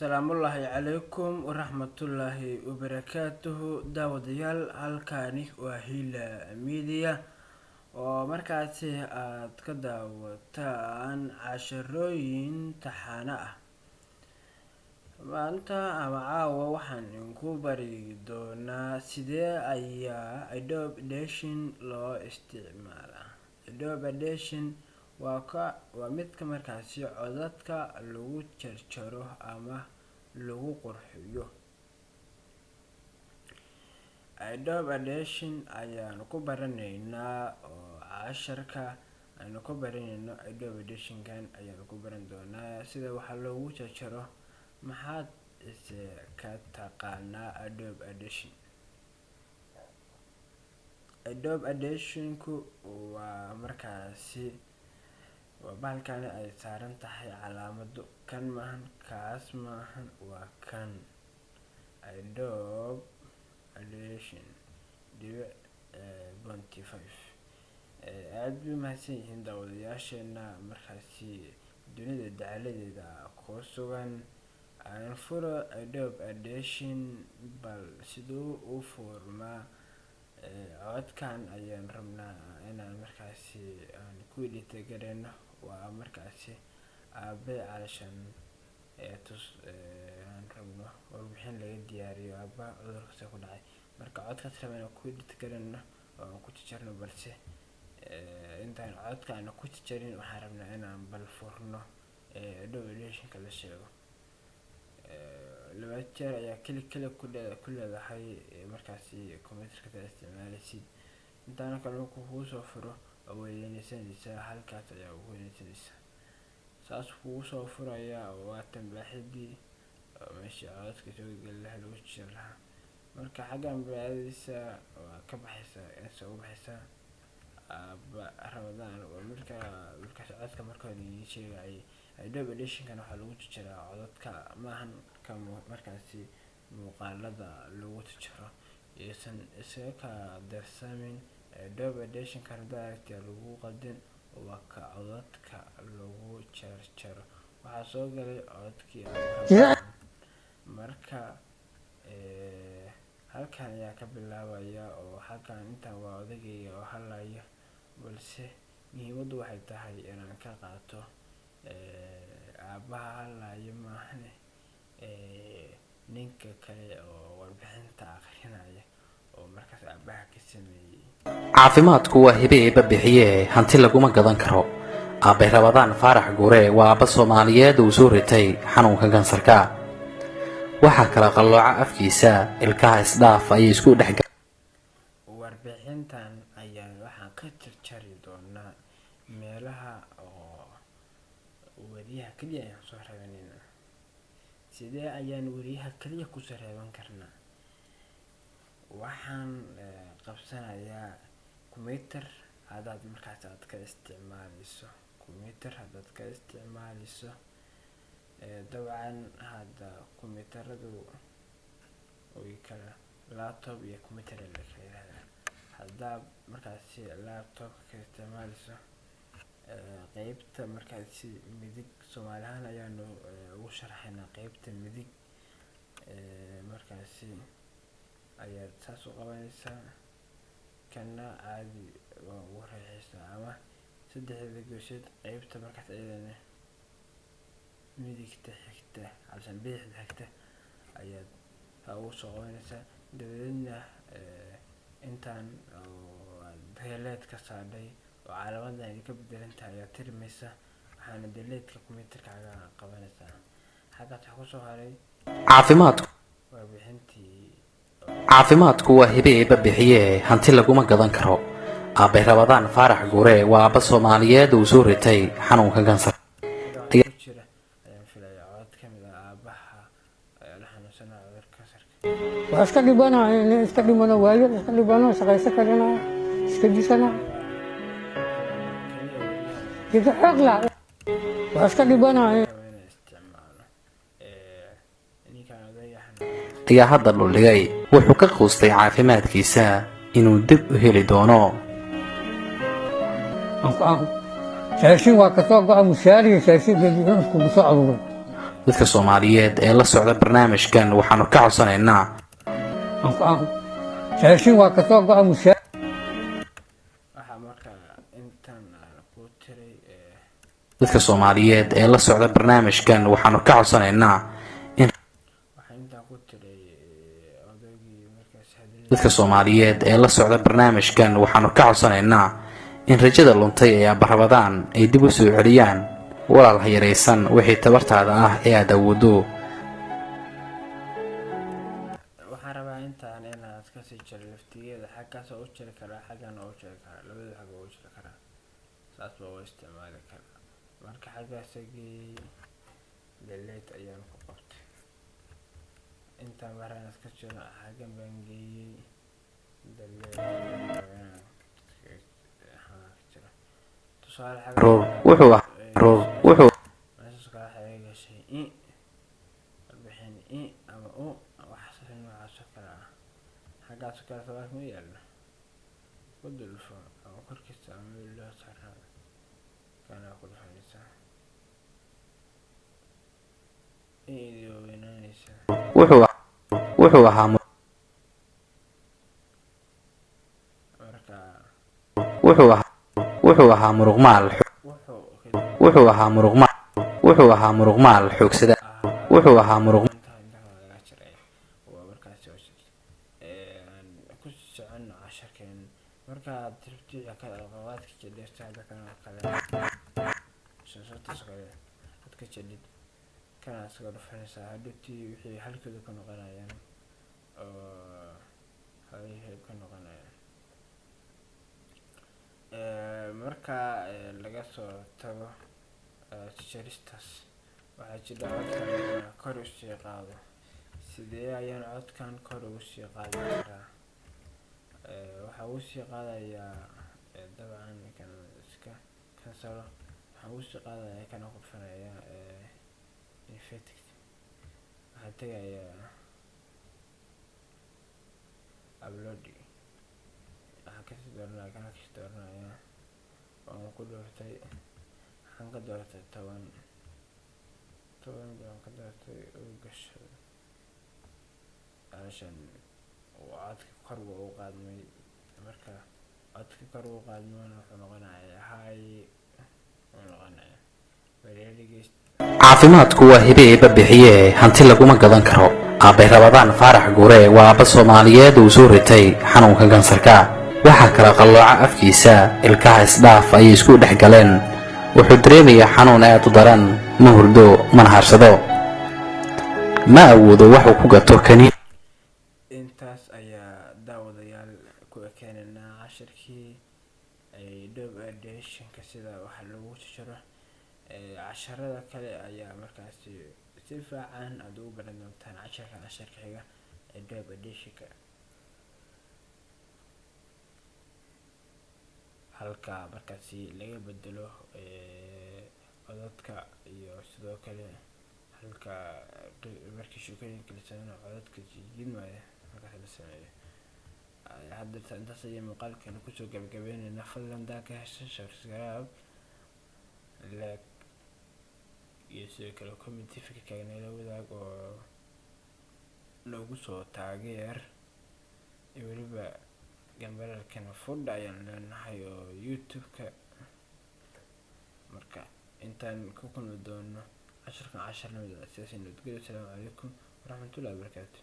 Salaamullaahi calaykum waraxmatullaahi wabarakaatuhu daawadayaal halkaani waa Hila Media oo markaasi aad ka daawataan casharooyin taxane ah. Maanta ama caawa waxaan idinku bari doonaa sidee ayaa Adobe Audition loo isticmaalaa. Adobe Audition waa midka markaasi codadka lagu jarjaro ama lagu qurxiyo. Adobe Audition ayaan ku baranaynaa oo casharka aynu ku baranayno Adobe Audition-kan ayaan ku baran doonaa sida waxa loogu jarjaro. Maxaad ka taqaanaa Adobe Audition? Adobe Audition-ku waa markaasi bahalkani ay saaran tahay calaamado kan maahan, kaas maahan, waa kan Adobe Audition .5 aad bay mahadsan yihiin daawadayaasheena markaasi dunida dacaladeeda ku sugan. Aan furo Adobe Audition bal siduu u furmaa. Codkan ayaan rabnaa inaan markaasi aan ku edit gareyno. waa markaasi aabe calashan aan rabno warbixin laga diyaariyo aaba cudurkaas ku dhacay. Marka codkaas rabana ku edit gareyno oo ku jarjarno, balse intaan codka aan ku jarjarin waxaan rabnaa inaan bal furno Adobe Audition-ka la sheego. laba jeer ayaa ku leedahay markaasi computer-ka isticmaalaysid. intaan kale kugu soo furo weynaysanaysa halkaas ayaa ugu weynaysanaysa, saas kugu soo furaya waa tanbaaxidii meesha codka soo gali lahaa lagu jarjari lahaa. Marka xaggan baadhiisa waa ka baxaysa insa u baxaysa Ramadaan waa markaas codka marka hore sheegay. Adobe Audition-kan waxaa lagu jarjaraa codadka maahan ka markaasi muuqaalada lagu jarjaro isan isaga ka darsamin. Adobe Audition-kan daaragtiya lagu qaldin waa ka codadka lagu jarjaro. waxaa soo galay codkii marka halkan ayaa ka bilaabaya oo halkan intaan waa odagayga oo hadlaya, balse muhiimadu waxay tahay inaan ka qaato aabaha hadlaya maahan ninka kale oo warbixinta akhrinaya oo markaas aabaha ka sameeyay. caafimaadku waa hibe eebba bixiye hanti laguma gadan karo. aabe Ramadaan Faarax Guure waa aabba Soomaaliyeed uu soo ritay xanuunka kansarka. waxaa kala qallooca afkiisa, ilkaha isdhaaf ayay isku dhex warbixintan ayaan waxaan ka jarjari doonaa meelaha oo wariyaha kaliya ayaan soo reebanayna. sidee ayaan wariyaha kaliya ku soo reeban karnaa? waxaan qabsanayaa computer hadaad markaas aad ka isticmaalayso dabcan hadda computeradu way kala laptop iyo computer la kala yiraahdaa. haddaa markaasi laptop ka isticmaalayso qaybta markaasi midig Soomaali ahaan ayaanu ugu sharaxaynaa qaybta midig markaasi ayaad saas u qabanaysaa kana caadi waa ugu raaxaysaa ama saddexda goosheed qaybta markaas ayadana midigta xigta halsan bidixda xigta ayaad ugu soo qabanaysaa. dabadeedna intaan delete ka saadhay oo calaamadan ay ka bedelan tahay ayaa tirmaysa. waxaana delete-ka computer-kaaga qabanaysaa. xaggaas waxa ku soo haray caafimaadku waa hibe eebba bixiye hanti laguma gadan karo. aabe Ramadaan Faarax Guure waa aabba Soomaaliyeed uu soo ritay xanuunka kansarka. waa iska dhibana waayo iska dhibana shaqaysan karina iska jisana jida xoog la waa iska dhibana ayaa hadda dhuldhigay. wuxuu ka quustay caafimaadkiisa inuu dib u heli doono. raashin waa ka soo go'a mushaariga raashin iskugu soo aruuray dadka soomaaliyeed ee la socda barnaamijkan waxaanu ka codsanaynaa raashin waa kasoo go-a mushaar waxaa markaa intan aan ku tiray dadka soomaaliyeed ee la socda barnaamijkan waxaanu ka codsanaynaa in waxaa intaan ku tiray odaygii markaas dadka soomaaliyeed ee la socda barnaamijkan waxaanu ka codsanaynaa in rajada luntay ee abarabadaan ay dib u soo celiyaan walaal ha yaraysan wixii tabartaada ah ee aad awoodo. waxaan rabaa intaan inaad kasii jiro laftigeeda xaggaas oo u jiri karaa xaggan oo u jiri karaa labada xag oo u jiri karaa saas baa u isticmaali karaa marka xaggaasagii delete ayaan ku qabtay intaan maraan iska jiro xaggan baan geeyey delete tusaale Roor wuxuu meeshaas kale waxay gashay warbixin ama waxaas noocaas oo kale ah xaggaas oo kale sabaas ma yaalno ku dulfo ama korkiisa ama meel loo saarnaado kana ku dhufanaysaa iyo weynaanaysaa wuxuu ahaa marka wuxuu ahaa muruqmaal wuxuu ahaa muruqmaal xoogsada wuxuu ahaa muruq ku socono casharkeen markaad rabtida kale qawaadka jadheerta hadda kan oo kale shanshortaas kale aad ka jadhid kana iskaga dhufanaysaa hadhowtii wixii halkooda ka noqonayaan oo halihii ka noqonayaan marka laga soo tago jaristaas waxaa jira codkan kor usii qaado sidee ayaan codkan kor ugu sii qaadi karaa waxaa ugu sii qaadayaa dabcan kan iska kansalo waxaa ugu sii qaadaya kana qurfanaya infected waxaa tegayaa uploading waxaan kasii dooranaya kana kasii dooranaya waan ku doortay waxaan ka doortay toban baan ka doortay oo gasho alashan codka kor buu u qaadmay marka codka kor u qaadmayna wuxuu noqonayaa high wuxuu noqonayaa bareerigiis caafimaadku waa hibe eebba bixiye hanti laguma gadan karo aabbay rabadaan faarax guure waa aabba soomaaliyeed uu soo ritay xanuunka kansarka waxaa kala qallooca afkiisa ilkaha isdhaaf ayay isku dhex galeen wuxuu dareemayaa xanuun aad u daran ma hurdo mana harsado ma awoodo waxuu ku gato kaniin intaas ayaa daawadayaal ku ekeenaynaa cashirkii dhob editionka sida waxa lagu jiro casharada kale ayaa markaasi si fiican aad ugu baran doontaan casharka xiga ee dhob editionka halka markaasi laga bedelo codadka iyo sidoo kale halka markii sheekooyinka la sameeyo codadka jidmaya markaas la sameeyo hadda intaas ayay muuqaalkan kusoo gabagabeynayna fadlan daanka hesha subscribe like iyo sidoo kale comment fikirkaaga nala wadaag oo nagu soo taageer iyo weliba gambaralkana fudha ayaan leenahay oo youtube-ka marka intaan ku kulmi doono casharkan cashar lamid ah sidaas nabadgelyo asalaamu calaykum waraxmatullahi wabarakaatu